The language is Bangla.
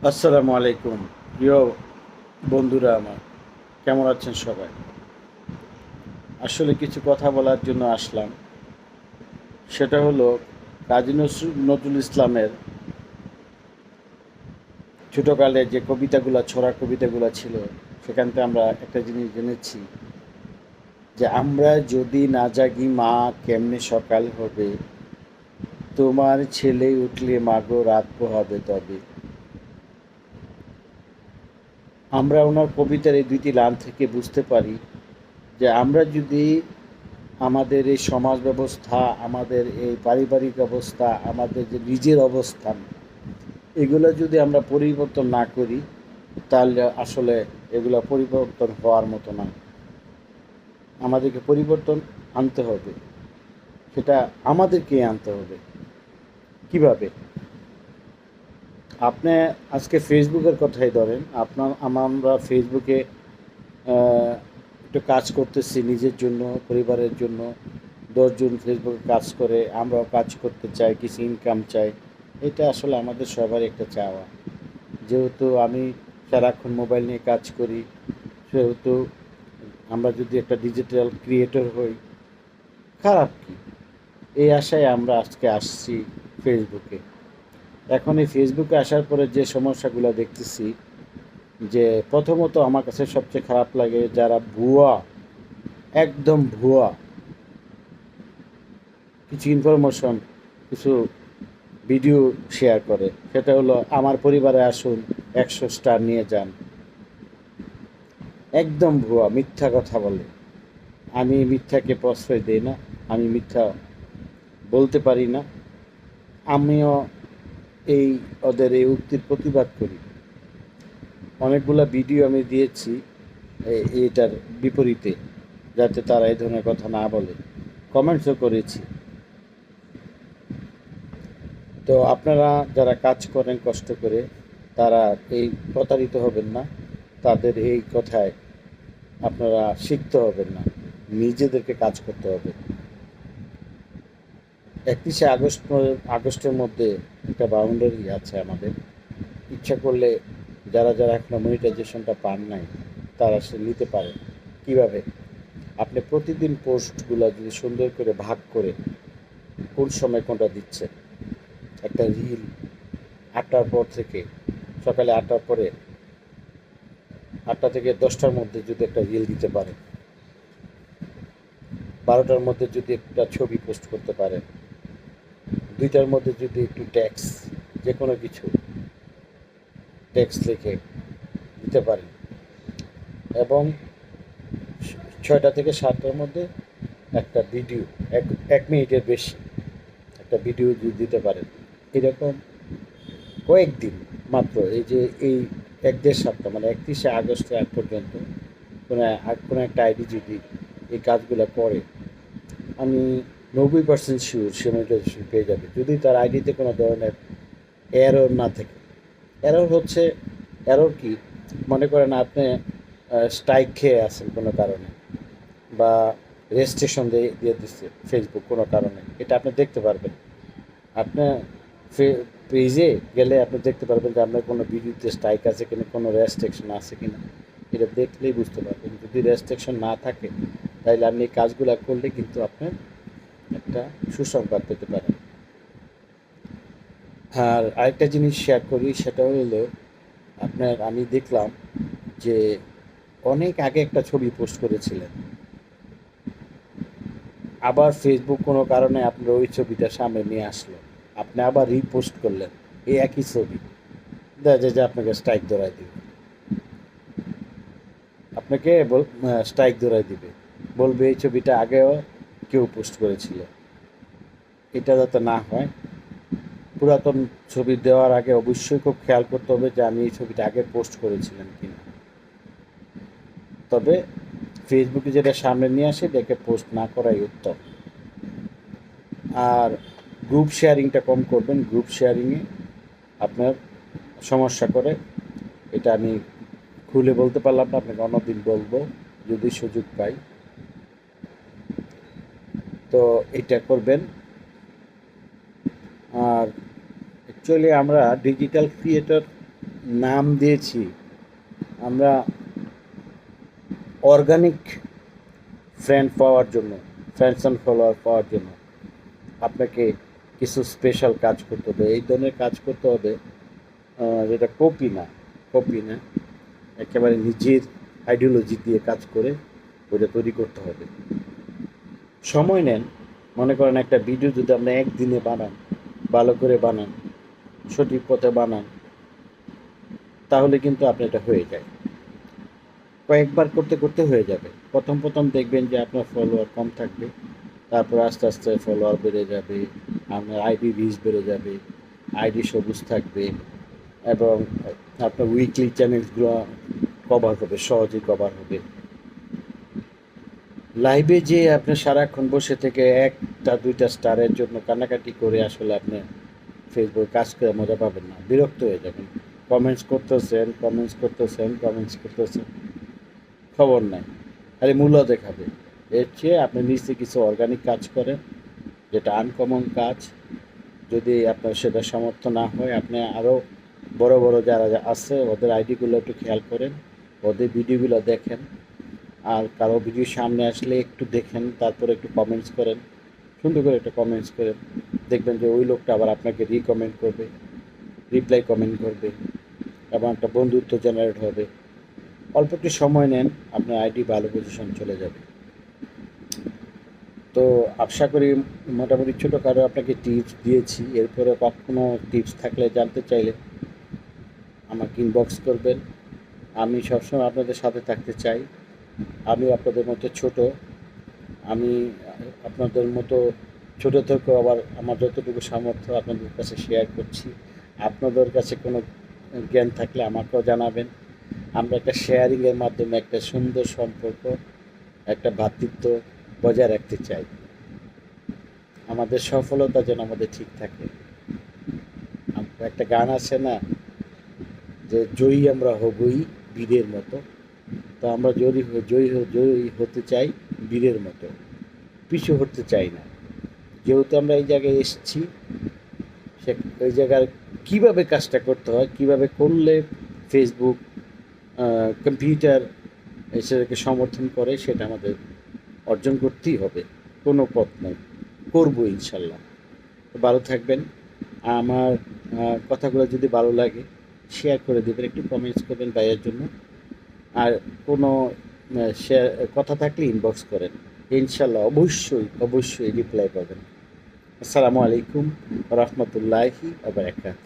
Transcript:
আসসালামু আলাইকুম প্রিয় বন্ধুরা আমার, কেমন আছেন সবাই? আসলে কিছু কথা বলার জন্য আসলাম। সেটা হলো কাজী নজরুল ইসলামের ছোটোকালে যে কবিতাগুলো, ছড়া কবিতাগুলো ছিল, সেখান থেকে আমরা একটা জিনিস জেনেছি যে আমরা যদি না জাগি মা কেমনে সকাল হবে, তোমার ছেলে উঠলে মাগো রাত পোহাবে তবে। আমরা ওনার কবিতার এই দুইটি লাইন থেকে বুঝতে পারি যে আমরা যদি আমাদের এই সমাজ ব্যবস্থা, আমাদের এই পারিবারিক অবস্থা, আমাদের যে নিজের অবস্থান, এগুলো যদি আমরা পরিবর্তন না করি, তাহলে আসলে এগুলো পরিবর্তন হওয়ার মতো না। আমাদেরকে পরিবর্তন আনতে হবে, সেটা আমাদেরকেই আনতে হবে। কিভাবে? আপনি আজকে ফেসবুকের কথাই ধরেন। আমরা ফেসবুকে একটু কাজ করতেছি নিজের জন্য, পরিবারের জন্য। 10 জন ফেসবুকে কাজ করে, আমরাও কাজ করতে চাই, কিছু ইনকাম চাই। এটা আসলে আমাদের সবারই একটা চাওয়া। যেহেতু আমি সারাক্ষণ মোবাইল নিয়ে কাজ করি, সেহেতু আমরা যদি একটা ডিজিটাল ক্রিয়েটর হই, খারাপ কি? এই আশায় আমরা আজকে আসছি ফেসবুকে। এখন এই ফেসবুকে আসার পরে যে সমস্যাগুলো দেখতেছি, যে প্রথমত আমার কাছে সবচেয়ে খারাপ লাগে যারা ভুয়া, একদম ভুয়া কিছু ইনফরমেশন, কিছু ভিডিও শেয়ার করে। সেটা হলো আমার পরিবারে আসুন, 100 স্টার নিয়ে যান। একদম ভুয়া, মিথ্যা কথা বলে। আমি মিথ্যাকে প্রশ্রয় দিই না, আমি মিথ্যা বলতে পারি না। আমিও এই ওদের এই উক্তির প্রতিবাদ করি। অনেকগুলা ভিডিও আমি দিয়েছি এটার বিপরীতে, যাতে তারা এই ধরনের কথা না বলে। কমেন্টসও করেছি। তো আপনারা যারা কাজ করেন কষ্ট করে, তারা এই প্রতারিত হবেন না, তাদের এই কথায় আপনারা শিখতে হবেন না, নিজেদেরকে কাজ করতে হবে। 31শে আগস্টের মধ্যে একটা বাউন্ডারি আছে আমাদের। ইচ্ছা করলে যারা যারা এখনো মনিটাইজেশনটা পান নাই, তারা সে নিতে পারে। কিভাবে? আপনি প্রতিদিন পোস্টগুলো যদি সুন্দর করে ভাগ করে কোন সময় কোনটা দিচ্ছে, একটা রিল 8টার পর থেকে, সকালে 8টার পরে, 8টা থেকে 10টার মধ্যে যদি একটা রিল দিতে পারে, 12টার মধ্যে যদি একটা ছবি পোস্ট করতে পারে, 2টার মধ্যে যদি একটু ট্যাক্স, যে কোনো কিছু ট্যাক্স লিখে দিতে পারেন, এবং 6টা থেকে 7টার মধ্যে একটা ভিডিও, 1 মিনিটের বেশি একটা ভিডিও যদি দিতে পারেন, এরকম কয়েকদিন মাত্র, এই যে এই 1-1.5 সপ্তাহ, মানে 31শে আগস্টের আগ পর্যন্ত কোনো একটা আইডি যদি এই কাজগুলো করে, আমি 90% শিওর সে মনিটাইজেশন পেয়ে যাবে, যদি তার আইডিতে কোনো ধরনের এরর না থাকে। এরর হচ্ছে, এরর কি? মনে করেন আপনি স্ট্রাইক খেয়ে আছেন কোনো কারণে, বা রেজিস্ট্রেশন দিয়ে দিয়ে দিচ্ছে ফেসবুক কোনো কারণে, এটা আপনি দেখতে পারবেন। আপনার পেজে গেলে আপনি দেখতে পারবেন যে আপনার কোনো ভিডিওতে স্ট্রাইক আছে কিনা, কোনো রেস্ট্রিকশন আছে কিনা। এটা দেখলেই বুঝতে পারবেন। যদি রেস্ট্রিকশন না থাকে, তাহলে আপনি এই কাজগুলো করলে কিন্তু আপনার একটা সুসংবাদ পেতে পারেন। আর আরেকটা জিনিস শেয়ার করি, সেটা হলো আমি দেখলাম যে অনেক আগে একটা ছবি পোস্ট করেছিলেন, আবার ফেসবুক কোনো কারণে আপনার ওই ছবিটা সামনে নিয়ে আসলো, আপনি আবার রিপোস্ট করলেন এই একই ছবি, দেখা যায় যে আপনাকে স্ট্রাইক ধরায় দিবে। আপনাকে স্ট্রাইক ধরায় দিবে, বলবে এই ছবিটা আগেও কেউ পোস্ট করেছিল। এটা যাতে না হয়, পুরাতন ছবি দেওয়ার আগে অবশ্যই খুব খেয়াল করতে হবে যে আমি এই ছবিটা আগে পোস্ট করেছিলাম কিনা। তবে ফেসবুকে যেটা সামনে নিয়ে আসে এটাকে পোস্ট না করাই উত্তম। আর গ্রুপ শেয়ারিংটা কম করবেন। গ্রুপ শেয়ারিংয়ে আপনার সমস্যা করে, এটা আমি খুলে বলতে পারলাম না, আপনাকে অন্যদিন বলবো যদি সুযোগ পাই। তো এটা করবেন। আর অ্যাকচুয়ালি আমরা ডিজিটাল ক্রিয়েটর নাম দিয়েছি আমরা অর্গানিক ফ্রেন্ড পাওয়ার জন্য, ফ্রেন্ডস অ্যান্ড ফলোয়ার পাওয়ার জন্য আপনাকে কিছু স্পেশাল কাজ করতে হবে। এই ধরনের কাজ করতে হবে যেটা কপি না, একেবারে নিজের আইডিওলজি দিয়ে কাজ করে ওইটা তৈরি করতে হবে। সময় নেন, মনে করেন একটা ভিডিও যদি আপনি একদিনে বানান, ভালো করে বানান, সঠিক পথে বানান, তাহলে কিন্তু আপনার এটা হয়ে যায়। কয়েকবার করতে করতে হয়ে যাবে। প্রথম দেখবেন যে আপনার ফলোয়ার কম থাকবে, তারপর আস্তে আস্তে ফলোয়ার বেড়ে যাবে, আপনার আইডি রিচ বেড়ে যাবে, আইডি সবুজ থাকবে এবং আপনার উইকলি চ্যানেলসগুলো কভার হবে, সহজেই কভার হবে। লাইভে যে আপনি সারাক্ষণ বসে থেকে একটা দুইটা স্টারের জন্য কান্নাকাটি করে আসলে আপনি ফেসবুকে কাজ করে মজা পাবেন না, বিরক্ত হয়ে যাবেন। কমেন্টস করতেছেন, খবর নাই, খালি মূল্য দেখাবে। এর চেয়ে আপনি নিজে কিছু অর্গানিক কাজ করেন, যেটা আনকমন কাজ। যদি আপনার সেটা সামর্থ্য না হয়, আপনি আরও বড় বড় যারা আছে ওদের আইডিগুলো একটু খেয়াল করেন, ওদের ভিডিওগুলো দেখেন, আর কারো ভিডিও সামনে আসলে একটু দেখেন, তারপরে একটু কমেন্টস করেন, সুন্দর করে একটা কমেন্টস করেন। দেখবেন যে ওই লোকটা আবার আপনাকে রিকমেন্ট করবে, রিপ্লাই কমেন্ট করবে এবং একটা বন্ধুত্ব জেনারেট হবে। অল্প একটু সময় নেন, আপনার আইডি ভালো পজিশন চলে যাবে। তো আশা করি মোটামুটি ছোটোখাটো আপনাকে টিপস দিয়েছি। এরপরে কখনো টিপস থাকলে জানতে চাইলে আমাকে ইনবক্স করবেন। আমি সবসময় আপনাদের সাথে থাকতে চাই। আমি আপনাদের মতো ছোট, আমি আপনাদের মতো ছোটো থেকেও আবার আমার যতটুকু সামর্থ্য আপনাদের কাছে শেয়ার করছি। আপনাদের কাছে কোনো জ্ঞান থাকলে আমাকেও জানাবেন। আমরা একটা শেয়ারিংয়ের মাধ্যমে একটা সুন্দর সম্পর্ক, একটা ভ্রাতৃত্ব বজায় রাখতে চাই। আমাদের সফলতা যেন আমাদের ঠিক থাকে। একটা গান আছে না, যে জয়ী আমরা হবই বীরের মতো। তো আমরা জয়ী হতে চাই বীরের মতো, পিছু হটতে চাই না। যেহেতু আমরা এই জায়গায় এসেছি, সে ওই জায়গায় কীভাবে কাজটা করতে হয়, কীভাবে করলে ফেসবুক, কম্পিউটার সেটাকে সমর্থন করে, সেটা আমাদের অর্জন করতেই হবে। কোনো পথ নেই, করবো ইনশাল্লাহ। ভালো থাকবেন। আমার কথাগুলো যদি ভালো লাগে শেয়ার করে দেবেন, একটু কমেন্টস করবেন ভাইয়ের জন্য। আর কোনো শেয়ার কথা থাকলে ইনবক্স করেন, ইনশাল্লাহ অবশ্যই রিপ্লাই পাবেন। আসসালামু আলাইকুম রহমতুল্লাহি ওয়া বারাকাতুহু।